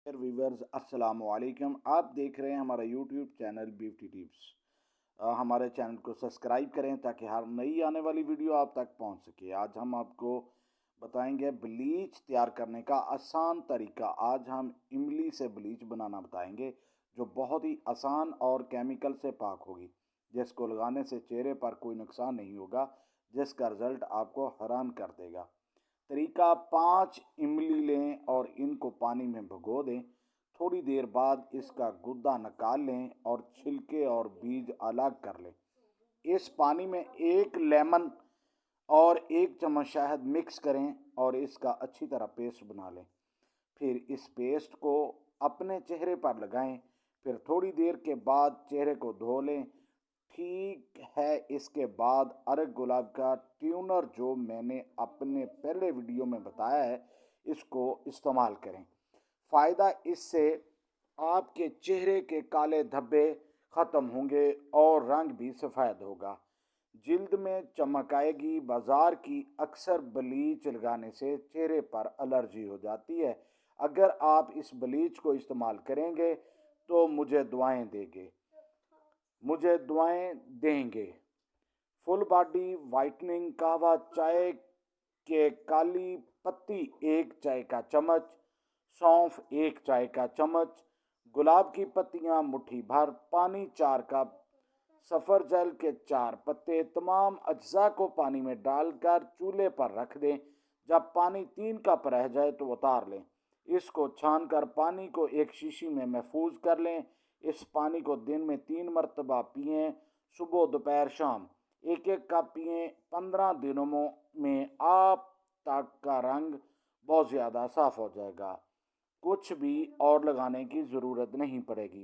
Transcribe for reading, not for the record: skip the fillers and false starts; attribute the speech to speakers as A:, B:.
A: Viewers अस्सलाम वालेकुम। आप देख रहे हैं हमारा यूट्यूब चैनल ब्यूटी टिप्स। हमारे चैनल को सब्सक्राइब करें ताकि हर नई आने वाली वीडियो आप तक पहुंच सके। आज हम आपको बताएंगे ब्लीच तैयार करने का आसान तरीका। आज हम इमली से ब्लीच बनाना बताएंगे जो बहुत ही आसान और केमिकल से पाक होगी, जिसको लगाने से चेहरे पर कोई नुकसान नहीं होगा, जिसका रिजल्ट आपको हैरान कर देगा। तरीका 5 इमली लें और इनको पानी में भिगो दें। थोड़ी देर बाद इसका गुद्दा निकाल लें और छिलके और बीज अलग कर लें। इस पानी में 1 लेमन और 1 चम्मच शहद मिक्स करें और इसका अच्छी तरह पेस्ट बना लें। फिर इस पेस्ट को अपने चेहरे पर लगाएं। फिर थोड़ी देर के बाद चेहरे को धो लें। ठीक है, इसके बाद अरग गुलाब का ट्यूनर जो मैंने अपने पहले वीडियो में बताया है, इसको इस्तेमाल करें। फ़ायदा इससे आपके चेहरे के काले धब्बे ख़त्म होंगे और रंग भी सफ़ेद होगा। जिल्द में चमक आएगी। बाज़ार की अक्सर ब्लीच लगाने से चेहरे पर एलर्जी हो जाती है। अगर आप इस ब्लीच को इस्तेमाल करेंगे तो मुझे दुआएं देंगे। फुल बॉडी वाइटनिंग कहवा चाय के काली पत्ती 1 चाय का चम्मच, सौंफ 1 चाय का चम्मच, गुलाब की पत्तियां मुट्ठी भर, पानी 4 कप, सफ़रजल के 4 पत्ते। तमाम अज्जा को पानी में डालकर चूल्हे पर रख दें। जब पानी 3 कप रह जाए तो उतार लें। इसको छानकर पानी को एक शीशी में महफूज कर लें। इस पानी को दिन में 3 मरतबा पिएं, सुबह दोपहर शाम। 1-1 कप पिएं। 15 दिनों में आप तक का रंग बहुत ज़्यादा साफ हो जाएगा। कुछ भी और लगाने की ज़रूरत नहीं पड़ेगी।